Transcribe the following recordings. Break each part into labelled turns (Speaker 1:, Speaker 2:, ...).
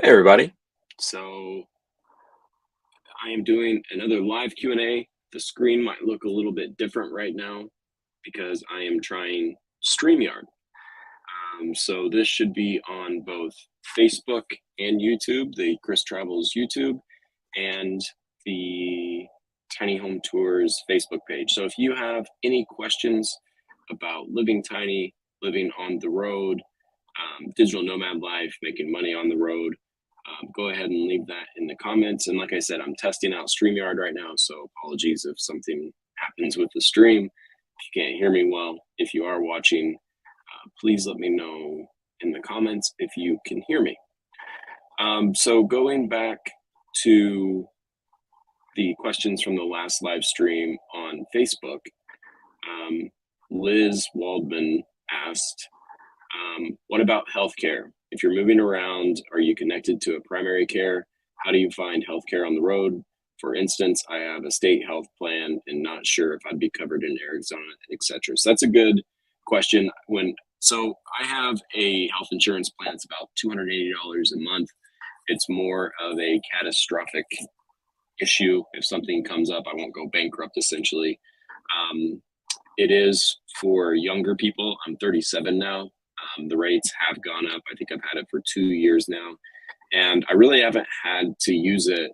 Speaker 1: Hey everybody. So I am doing another live Q&A. The screen might look a little bit different right now because I am trying StreamYard. So this should be on both Facebook and YouTube, the Chris Travels YouTube, and the Tiny Home Tours Facebook page. So if you have any questions about living tiny, living on the road, digital nomad life, making money on the road, go ahead and leave that in the comments. And like I said, I'm testing out StreamYard right now, so apologies if something happens with the stream. If you can't hear me well, if you are watching, please let me know in the comments if you can hear me. So going back to the questions from the last live stream on Facebook, Liz Waldman asked, what about healthcare? If you're moving around, are you connected to a primary care? How do you find healthcare on the road? For instance, I have a state health plan and not sure if I'd be covered in Arizona, etc. So that's a good question. So I have a health insurance plan. It's about $280 a month. It's more of a catastrophic issue. If something comes up, I won't go bankrupt essentially. It is for younger people. I'm 37 now. The rates have gone up. I think I've had it for 2 years now, and I really haven't had to use it.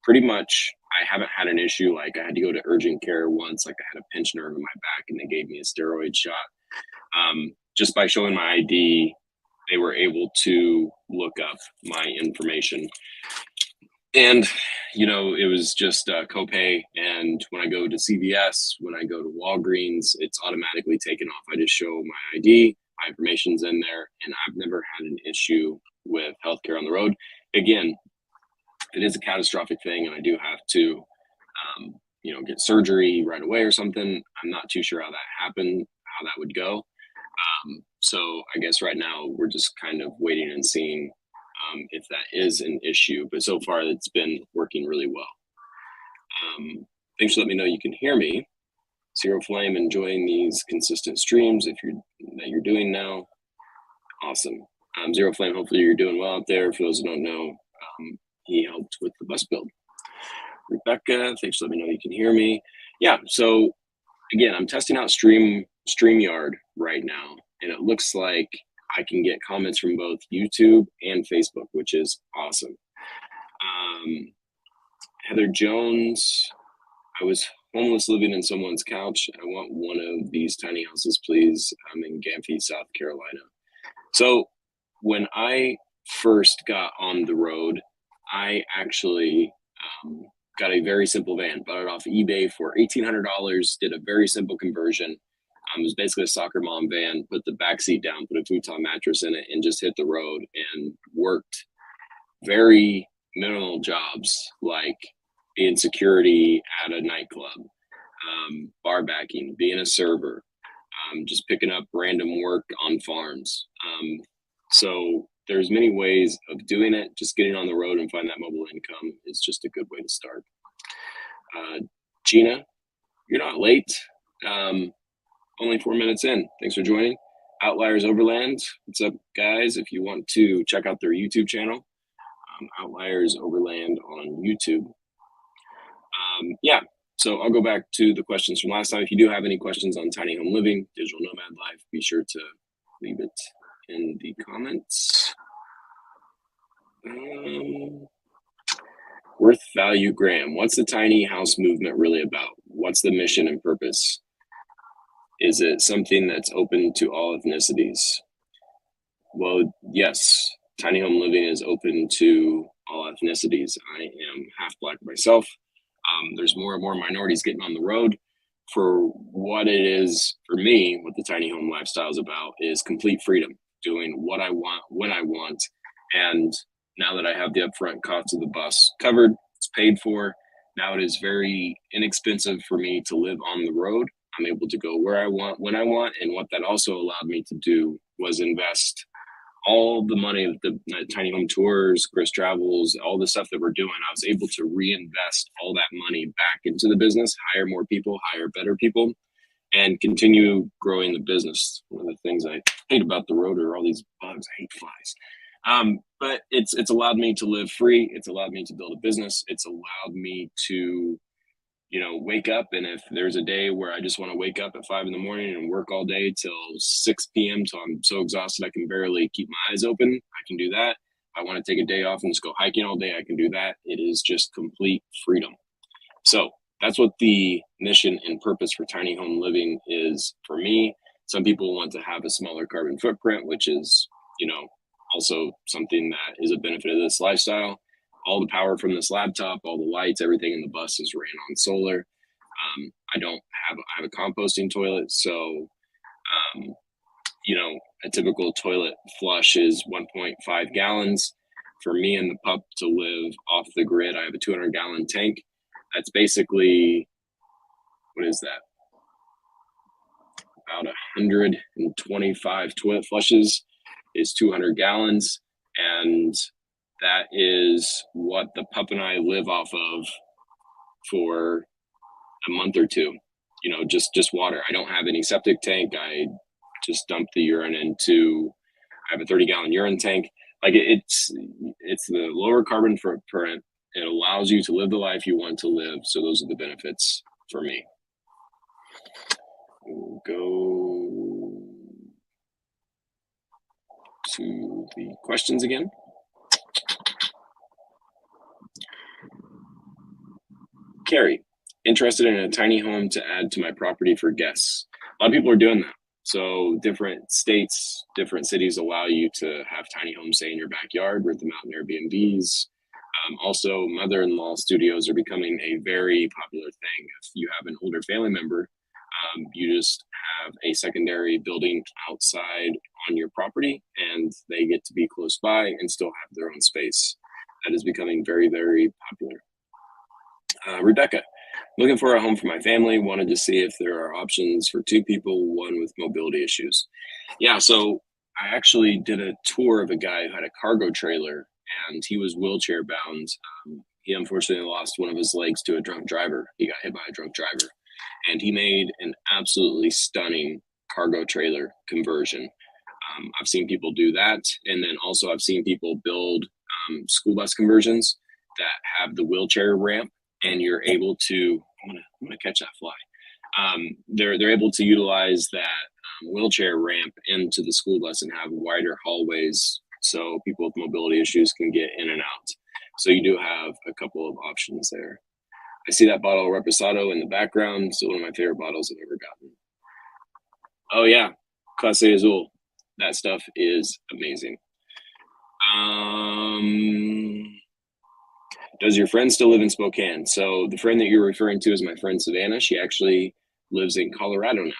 Speaker 1: Pretty much, I haven't had an issue. Like I had to go to urgent care once. Like I had a pinched nerve in my back, and they gave me a steroid shot. Just by showing my ID, they were able to look up my information. And it was just a copay. And when I go to CVS, when I go to Walgreens, it's automatically taken off. I just show my ID, my information's in there, and I've never had an issue with healthcare on the road. Again, if it is a catastrophic thing and I do have to, get surgery right away or something, I'm not too sure how that happened, how that would go. So I guess right now we're just kind of waiting and seeing if that is an issue, but so far it's been working really well. Thanks for letting me know you can hear me. Zero Flame, enjoying these consistent streams that you're doing now. Awesome. Zero Flame, hopefully you're doing well out there. For those who don't know, he helped with the bus build. Rebecca, thanks for letting me know you can hear me. Yeah, so again, I'm testing out StreamYard right now, and it looks like I can get comments from both YouTube and Facebook, which is awesome. Heather Jones, I was homeless living in someone's couch. I want one of these tiny houses, please. I'm in Gamphy, South Carolina. So when I first got on the road, I actually got a very simple van, bought it off eBay for $1,800, did a very simple conversion. It was basically a soccer mom van, put the back seat down, put a futon mattress in it, and just hit the road and worked very minimal jobs like being security at a nightclub, bar backing, being a server, just picking up random work on farms. So there's many ways of doing it. Just getting on the road and find that mobile income is just a good way to start. Gina, you're not late. Only 4 minutes in. Thanks for joining. Outliers Overland. What's up, guys? If you want to check out their YouTube channel, Outliers Overland on YouTube. Yeah, so I'll go back to the questions from last time. If you do have any questions on tiny home living, digital nomad life, be sure to leave it in the comments. Worth Value Graham. What's the tiny house movement really about? What's the mission and purpose? Is it something that's open to all ethnicities? Well, yes, tiny home living is open to all ethnicities. I am half Black myself. There's more and more minorities getting on the road. For what it is for me, what the tiny home lifestyle is about is complete freedom, doing what I want, when I want. And now that I have the upfront cost of the bus covered, it's paid for. Now it is very inexpensive for me to live on the road. I'm able to go where I want, when I want. And what that also allowed me to do was invest all the money of the tiny home tours, Chris Travels, all the stuff that we're doing. I was able to reinvest all that money back into the business, hire more people, hire better people, and continue growing the business. One of the things I hate about the road are all these bugs. I hate flies. But it's allowed me to live free. It's allowed me to build a business. It's allowed me to, wake up. And if there's a day where I just want to wake up at 5 in the morning and work all day till 6 p.m. till I'm so exhausted I can barely keep my eyes open, I can do that. If I want to take a day off and just go hiking all day, I can do that. It is just complete freedom. So that's what the mission and purpose for tiny home living is for me. Some people want to have a smaller carbon footprint, which is, also something that is a benefit of this lifestyle. All the power from this laptop, all the lights, everything in the bus is ran on solar. I have a composting toilet, so um, a typical toilet flush is 1.5 gallons. For me and the pup to live off the grid, I have a 200-gallon tank. That's basically, what is that? About 125 toilet flushes is 200 gallons. And that is what the pup and I live off of for a month or two. Just water. I don't have any septic tank. I just dump the urine into. I have a 30-gallon urine tank. Like it's the lower carbon footprint. It allows you to live the life you want to live. So those are the benefits for me. We'll go to the questions again. Carrie, interested in a tiny home to add to my property for guests. A lot of people are doing that. So different states, different cities allow you to have tiny homes, say in your backyard, rent them out in Airbnbs. Also, mother-in-law studios are becoming a very popular thing. If you have an older family member, you just have a secondary building outside on your property, and they get to be close by and still have their own space. That is becoming very, very popular. Rebecca, looking for a home for my family. Wanted to see if there are options for two people, one with mobility issues. Yeah, so I actually did a tour of a guy who had a cargo trailer and he was wheelchair bound. He unfortunately lost one of his legs to a drunk driver. He got hit by a drunk driver, and he made an absolutely stunning cargo trailer conversion. I've seen people do that, and then also I've seen people build school bus conversions that have the wheelchair ramp, and you're able to. I'm gonna catch that fly. They're able to utilize that wheelchair ramp into the school bus and have wider hallways so people with mobility issues can get in and out. So you do have a couple of options there. I see that bottle of Reposado in the background. Still one of my favorite bottles I've ever gotten. Oh yeah, Clase Azul. That stuff is amazing. Does your friend still live in Spokane? So the friend that you're referring to is my friend Savannah. She actually lives in Colorado now.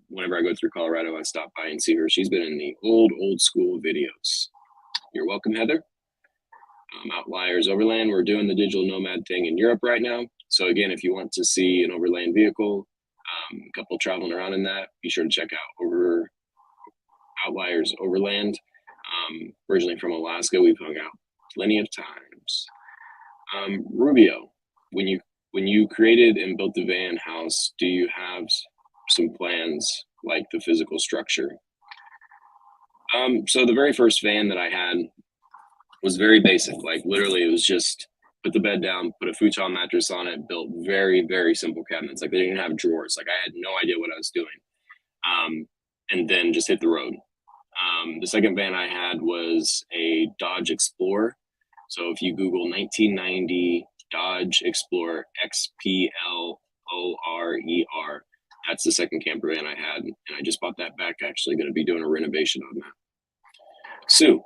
Speaker 1: Whenever I go through Colorado, I stop by and see her. She's been in the old school videos. You're welcome, Heather. Outliers Overland. We're doing the digital nomad thing in Europe right now. So again, if you want to see an overland vehicle, a couple traveling around in that, be sure to check out Outliers Overland. Originally from Alaska, we've hung out plenty of times. Rubio, when you created and built the van house, do you have some plans like the physical structure? So the very first van that I had was very basic. Like literally, it was just put the bed down, put a futon mattress on it, built very, very simple cabinets. Like they didn't have drawers. Like I had no idea what I was doing. And then just hit the road. The second van I had was a Dodge Explorer. So if you Google 1990 Dodge Explorer XPLORER, that's the second camper van I had. And I just bought that back, actually going to be doing a renovation on that. Sue,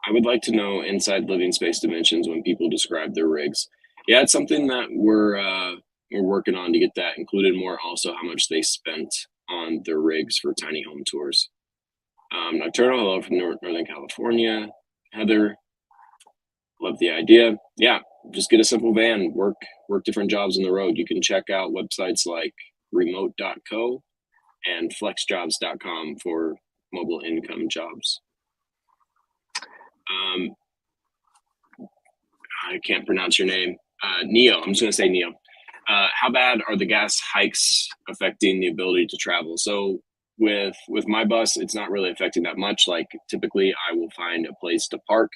Speaker 1: I would like to know inside living space dimensions when people describe their rigs. Yeah, it's something that we're working on to get that included more. Also, how much they spent on their rigs for tiny home tours. Nocturnal, hello from Northern California. Heather, love the idea. Yeah, just get a simple van, work different jobs on the road. You can check out websites like remote.co and flexjobs.com for mobile income jobs. I can't pronounce your name. Neo, I'm just going to say Neo. How bad are the gas hikes affecting the ability to travel? So with my bus, it's not really affecting that much. Like typically I will find a place to park,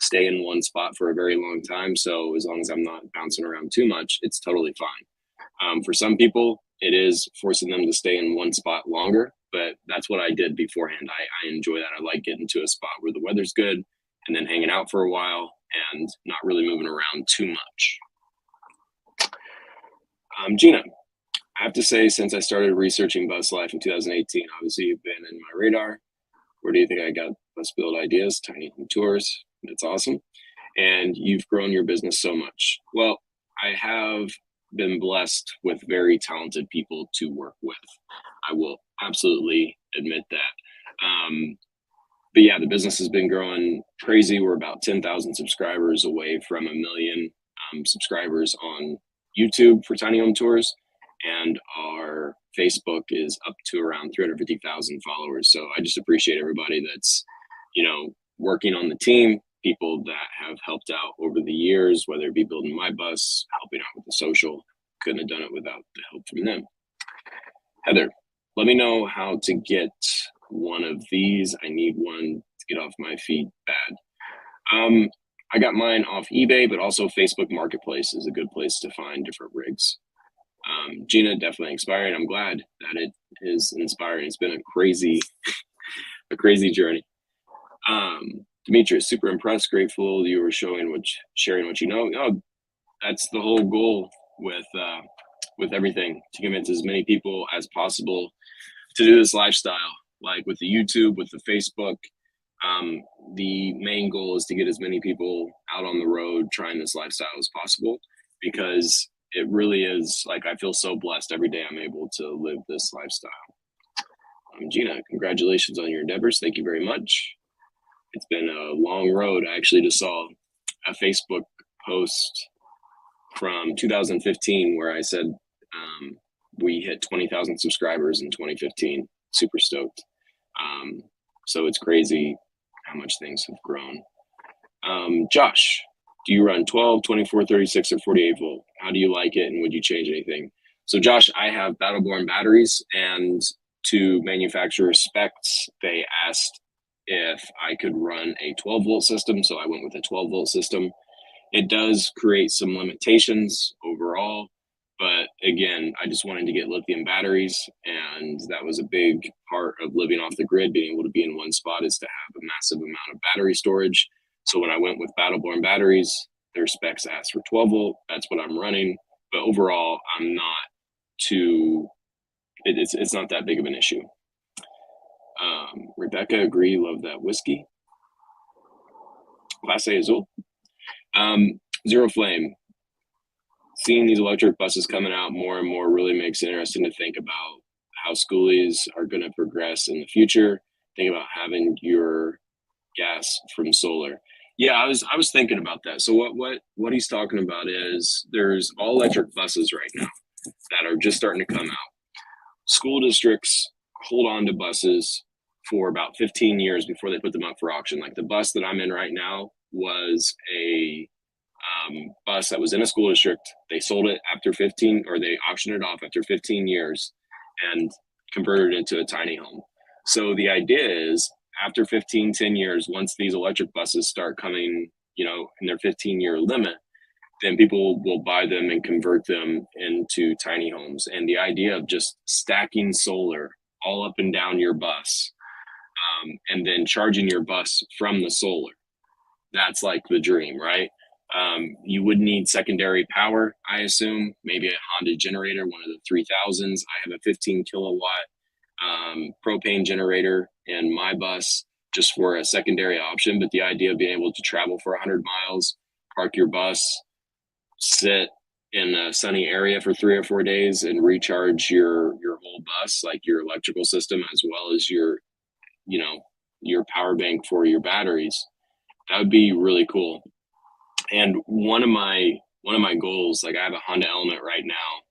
Speaker 1: stay in one spot for a very long time. So as long as I'm not bouncing around too much, it's totally fine. For some people, it is forcing them to stay in one spot longer, but that's what I did beforehand. I enjoy that. I like getting to a spot where the weather's good and then hanging out for a while and not really moving around too much. Gina, I have to say, since I started researching bus life in 2018, obviously you've been in my radar. Where do you think I got bus build ideas? Tiny Home Tours. That's awesome. And you've grown your business so much. Well, I have been blessed with very talented people to work with. I will absolutely admit that. But yeah, the business has been growing crazy. We're about 10,000 subscribers away from a million subscribers on YouTube for Tiny Home Tours. And our Facebook is up to around 350,000 followers. So I just appreciate everybody that's, working on the team, people that have helped out over the years, whether it be building my bus, helping out with the social. Couldn't have done it without the help from them. Heather, let me know how to get one of these. I need one to get off my feet bad. I got mine off eBay, but also Facebook Marketplace is a good place to find different rigs. Gina, definitely inspiring. I'm glad that it is inspiring. It's been a crazy journey. Demetrius, super impressed, grateful you were sharing what you know. Oh, that's the whole goal with everything, to convince as many people as possible to do this lifestyle. Like with the YouTube, with the Facebook, the main goal is to get as many people out on the road trying this lifestyle as possible, because it really is, like, I feel so blessed every day I'm able to live this lifestyle. Gina, congratulations on your endeavors. Thank you very much. It's been a long road. I actually just saw a Facebook post from 2015 where I said we hit 20,000 subscribers in 2015. Super stoked. So it's crazy how much things have grown. Josh, do you run 12, 24, 36, or 48 volt? How do you like it, and would you change anything? So Josh, I have Battleborn batteries, and to manufacturer specs, they asked if I could run a 12 volt system. So I went with a 12 volt system. It does create some limitations overall, but again, I just wanted to get lithium batteries, and that was a big part of living off the grid. Being able to be in one spot is to have a massive amount of battery storage. So when I went with Battleborn batteries, their specs asked for 12 volt. That's what I'm running. But overall, I'm not too, it's not that big of an issue. Rebecca, agree, love that whiskey. Clase Azul. Zero Flame. Seeing these electric buses coming out more and more really makes it interesting to think about how schoolies are going to progress in the future. Think about having your gas from solar. Yeah, I was thinking about that. So what he's talking about is there's all electric buses right now that are just starting to come out. School districts hold on to buses for about 15 years before they put them up for auction. Like the bus that I'm in right now was a bus that was in a school district. They sold it after 15, or they auctioned it off after 15 years and converted it into a tiny home. So the idea is after 10 years, once these electric buses start coming, in their 15-year limit, then people will buy them and convert them into tiny homes. And the idea of just stacking solar all up and down your bus, and then charging your bus from the solar, that's like the dream, right? You would need secondary power, I assume, maybe a Honda generator, one of the 3000s. I have a 15 kilowatt propane generator in my bus just for a secondary option. But the idea of being able to travel for 100 miles, park your bus, sit in a sunny area for 3 or 4 days and recharge your whole bus, like your electrical system, as well as your power bank for your batteries, that would be really cool. And one of my goals, like I have a Honda Element right now,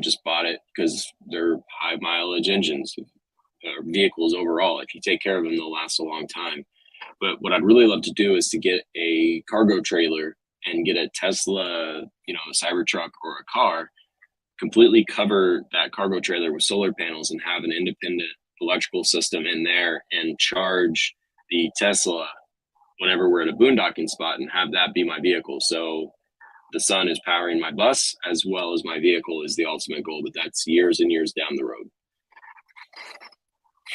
Speaker 1: just bought it because they're high mileage engines, vehicles overall. If you take care of them, they'll last a long time. But what I'd really love to do is to get a cargo trailer and get a Tesla, a Cybertruck or a car, completely cover that cargo trailer with solar panels and have an independent electrical system in there and charge the Tesla whenever we're at a boondocking spot and have that be my vehicle. So the sun is powering my bus as well as my vehicle is the ultimate goal, but that's years and years down the road.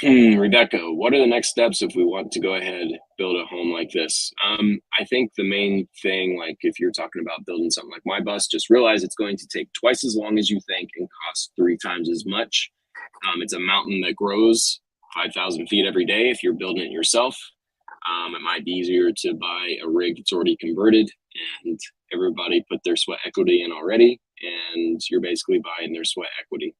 Speaker 1: Rebecca, what are the next steps if we want to go ahead build a home like this? I think the main thing, like if you're talking about building something like my bus, just realize it's going to take twice as long as you think and cost 3 times as much. It's a mountain that grows 5,000 feet every day if you're building it yourself. It might be easier to buy a rig that's already converted and everybody put their sweat equity in already, and you're basically buying their sweat equity.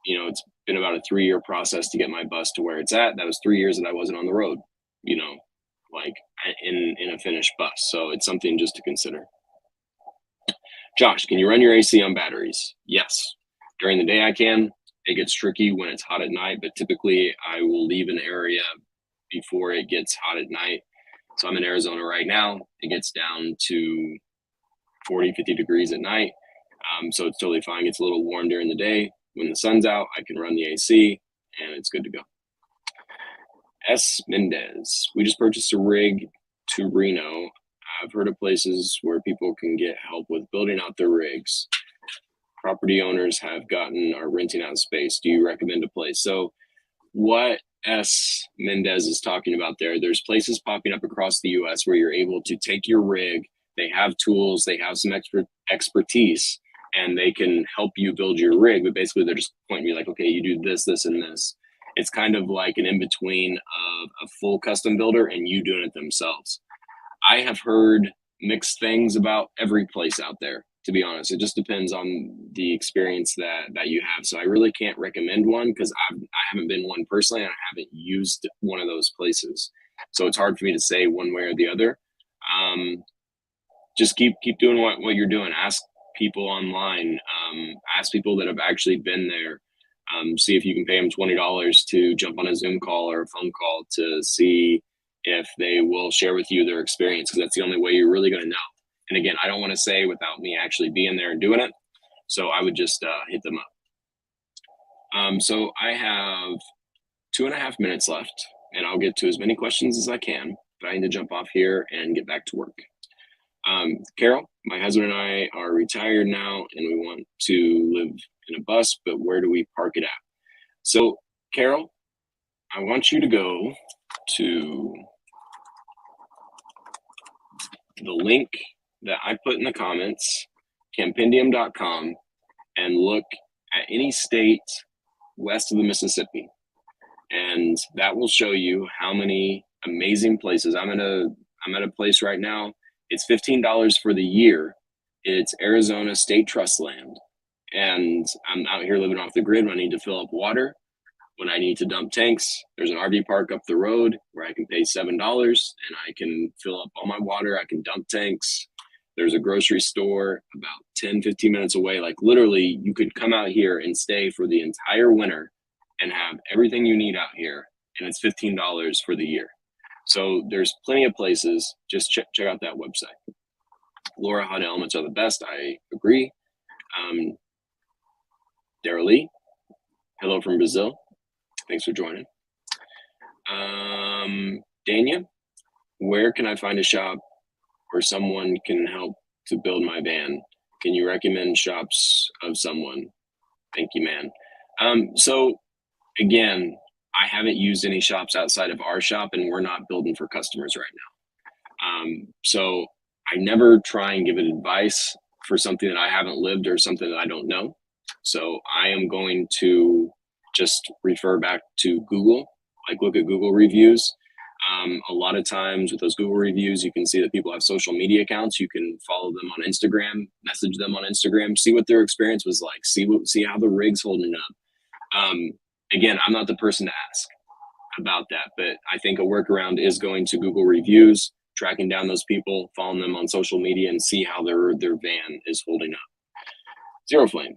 Speaker 1: It's been about a 3-year process to get my bus to where it's at. That was 3 years that I wasn't on the road, like in a finished bus. So it's something just to consider. Josh, can you run your AC on batteries? Yes. During the day I can. It gets tricky when it's hot at night, but typically I will leave an area before it gets hot at night. So I'm in Arizona right now. It gets down to 40, 50 degrees at night. So it's totally fine. It gets a little warm during the day. When the sun's out, I can run the AC and it's good to go. S. Mendez, we just purchased a rig to Reno. I've heard of places where people can get help with building out their rigs. Property owners have gotten or renting out space. Do you recommend a place? So what S. Mendez is talking about there's places popping up across the US where you're able to take your rig. They have tools, they have some expertise, and they can help you build your rig, but basically they're just pointing me like, okay, you do this, this, and this. It's kind of like an in-between of a full custom builder and you doing it themselves. I have heard mixed things about every place out there, to be honest. It just depends on the experience that you have. So I really can't recommend one because I haven't been one personally and I haven't used one of those places. So it's hard for me to say one way or the other. Just keep doing what you're doing. Ask people online, ask people that have actually been there, see if you can pay them $20 to jump on a Zoom call or a phone call to see if they will share with you their experience, because that's the only way you're really going to know. And again, I don't want to say without me actually being there and doing it, so I would just hit them up. So I have 2.5 minutes left, and I'll get to as many questions as I can, but I need to jump off here and get back to work. Carol, my husband and I are retired now and we want to live in a bus, but where do we park it at? So Carol, I want you to go to the link that I put in the comments, campendium.com, and look at any state west of the Mississippi. And that will show you how many amazing places. I'm at a place right now. It's $15 for the year. It's Arizona State Trust land. And I'm out here living off the grid when I need to fill up water, when I need to dump tanks. There's an RV park up the road where I can pay $7 and I can fill up all my water. I can dump tanks. There's a grocery store about 10, 15 minutes away. Like literally you could come out here and stay for the entire winter and have everything you need out here. And it's $15 for the year. So there's plenty of places. Just check out that website. Laura, hot elements are the best. I agree. Dara Lee, hello from Brazil. Thanks for joining. Dania, where can I find a shop where someone can help to build my van? Can you recommend shops of someone? Thank you, man. So again, I haven't used any shops outside of our shop and we're not building for customers right now. So I never try and give it advice for something that I haven't lived or something that I don't know. So I am going to just refer back to Google, like look at Google reviews. A lot of times with those Google reviews, you can see that people have social media accounts. You can follow them on Instagram, message them on Instagram, see what their experience was like, see how the rig's holding up. Again, I'm not the person to ask about that, but I think a workaround is going to Google reviews, tracking down those people, following them on social media, and see how their van is holding up. Zero Flame,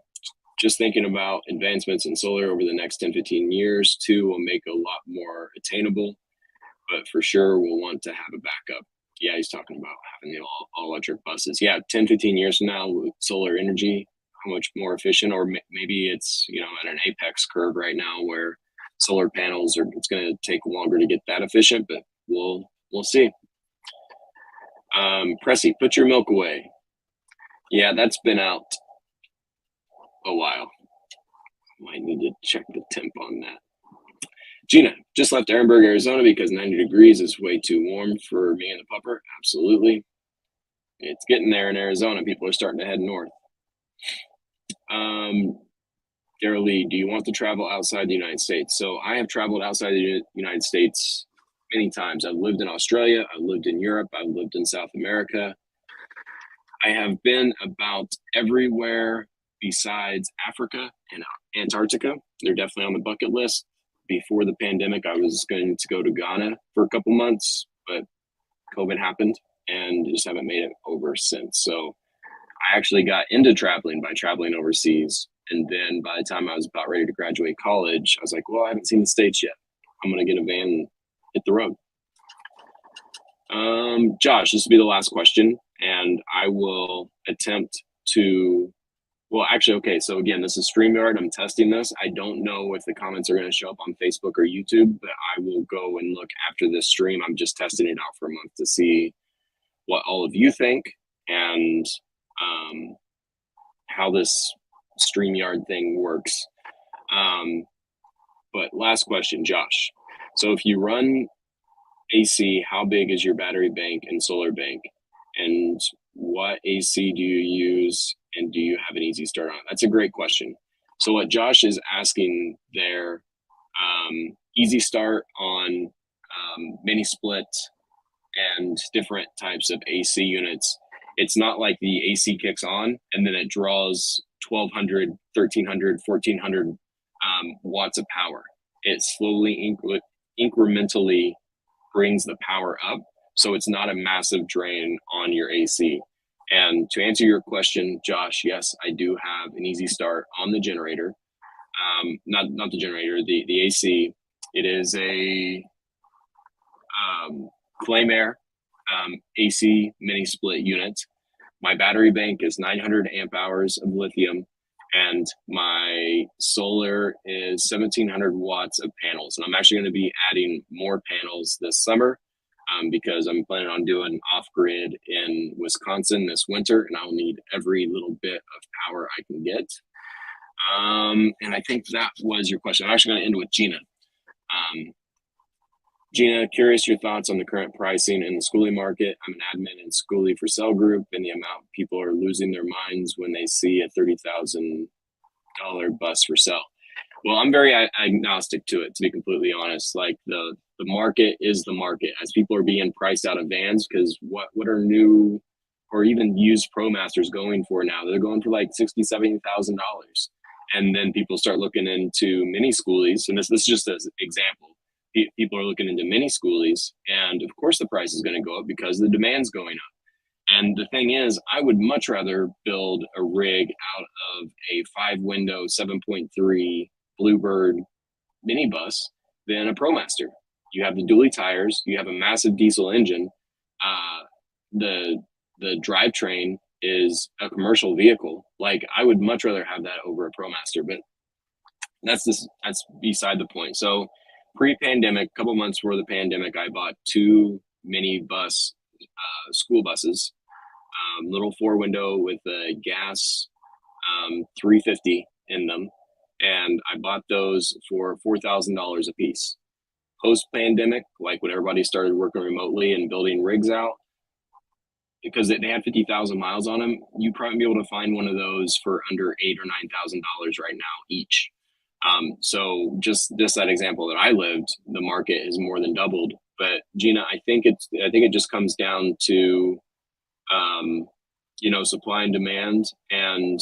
Speaker 1: just thinking about advancements in solar over the next 10, 15 years too will make a lot more attainable, but for sure we'll want to have a backup. Yeah, he's talking about having the all electric buses. Yeah, 10, 15 years from now with solar energy, how much more efficient, or maybe it's, you know, at an apex curve right now where solar panels are, it's going to take longer to get that efficient, but we'll see. Pressy, put your milk away. Yeah, that's been out a while. Might need to check the temp on that. Gina, just left Ehrenberg, Arizona because 90 degrees is way too warm for me and the pupper. Absolutely. It's getting there in Arizona. People are starting to head north. Daryl Lee, do you want to travel outside the United States? So I have traveled outside the United States many times. I've lived in Australia. I've lived in Europe. I've lived in South America. I have been about everywhere besides Africa and Antarctica. They're definitely on the bucket list. Before the pandemic, I was going to go to Ghana for a couple months, but COVID happened and just haven't made it over since. So I actually got into traveling by traveling overseas. And then by the time I was about ready to graduate college, I was like, well, I haven't seen the States yet. I'm going to get a van and hit the road. Josh, this will be the last question, and I will attempt to, well, actually, okay, so again, this is StreamYard. I'm testing this. I don't know if the comments are going to show up on Facebook or YouTube, but I will go and look after this stream. I'm just testing it out for a month to see what all of you think and how this StreamYard thing works. But last question, Josh. So if you run AC, how big is your battery bank and solar bank? And what AC do you use? And do you have an easy start on it? That's a great question. So what Josh is asking there, easy start on mini split and different types of AC units. It's not like the AC kicks on and then it draws 1200, 1300, 1400 watts of power. It slowly, incrementally brings the power up. So it's not a massive drain on your AC. And to answer your question, Josh, yes, I do have an easy start on the generator. Not the generator, the AC. It is a Flame Air AC mini split unit. My battery bank is 900 amp hours of lithium, and my solar is 1700 watts of panels. And I'm actually going to be adding more panels this summer because I'm planning on doing off-grid in Wisconsin this winter, and I'll need every little bit of power I can get. And I think that was your question. I'm actually going to end with Gina. Gina, curious your thoughts on the current pricing in the Schoolie market. I'm an admin in Schoolie for Cell Group, and the amount people are losing their minds when they see a $30,000 bus for sale. Well, I'm very agnostic to it, to be completely honest. Like the market is the market as people are being priced out of vans, because what are new or even used ProMasters going for now? They're going for like $60,000, $70,000. And then people start looking into mini Schoolies, and this is just an example. People are looking into mini Schoolies, and of course the price is going to go up because the demand's going up. And the thing is, I would much rather build a rig out of a 5-window 7.3 Bluebird minibus than a ProMaster. You have the dually tires, you have a massive diesel engine. The drivetrain is a commercial vehicle. Like, I would much rather have that over a ProMaster, but that's beside the point. So pre-pandemic, a couple months before the pandemic, I bought 2 mini bus school buses, little 4-window with a gas 350 in them, and I bought those for $4,000 a piece. Post-pandemic, like when everybody started working remotely and building rigs out, because they had 50,000 miles on them, you'd probably be able to find one of those for under $8,000 or $9,000 right now each. So just that example that I lived, the market has more than doubled. But Gina, I think it just comes down to, supply and demand, and,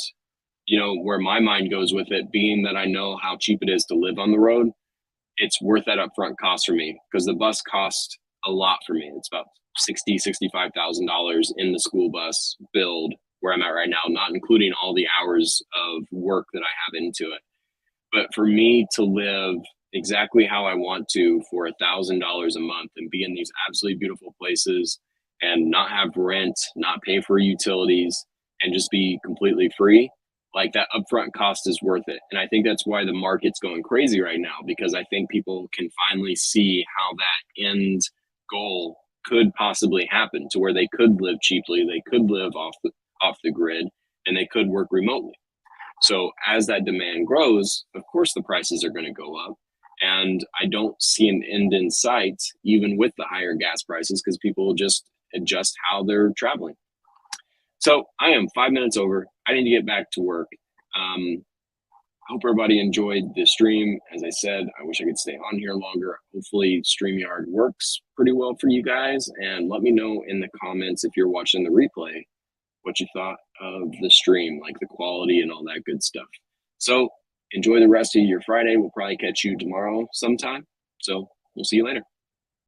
Speaker 1: where my mind goes with it being that I know how cheap it is to live on the road. It's worth that upfront cost for me, because the bus costs a lot for me. It's about $65,000 in the school bus build where I'm at right now, not including all the hours of work that I have into it. But for me to live exactly how I want to for $1,000 a month and be in these absolutely beautiful places and not have rent, not pay for utilities, and just be completely free, like that upfront cost is worth it. And I think that's why the market's going crazy right now, because I think people can finally see how that end goal could possibly happen, to where they could live cheaply, they could live off the grid, and they could work remotely. So as that demand grows, of course the prices are going to go up. And I don't see an end in sight, even with the higher gas prices, because people will just adjust how they're traveling. So I am 5 minutes over. I need to get back to work. Hope everybody enjoyed the stream. As I said, I wish I could stay on here longer. Hopefully StreamYard works pretty well for you guys. And let me know in the comments, if you're watching the replay, what you thought of the stream, like the quality and all that good stuff. So enjoy the rest of your Friday. We'll probably catch you tomorrow sometime. So we'll see you later.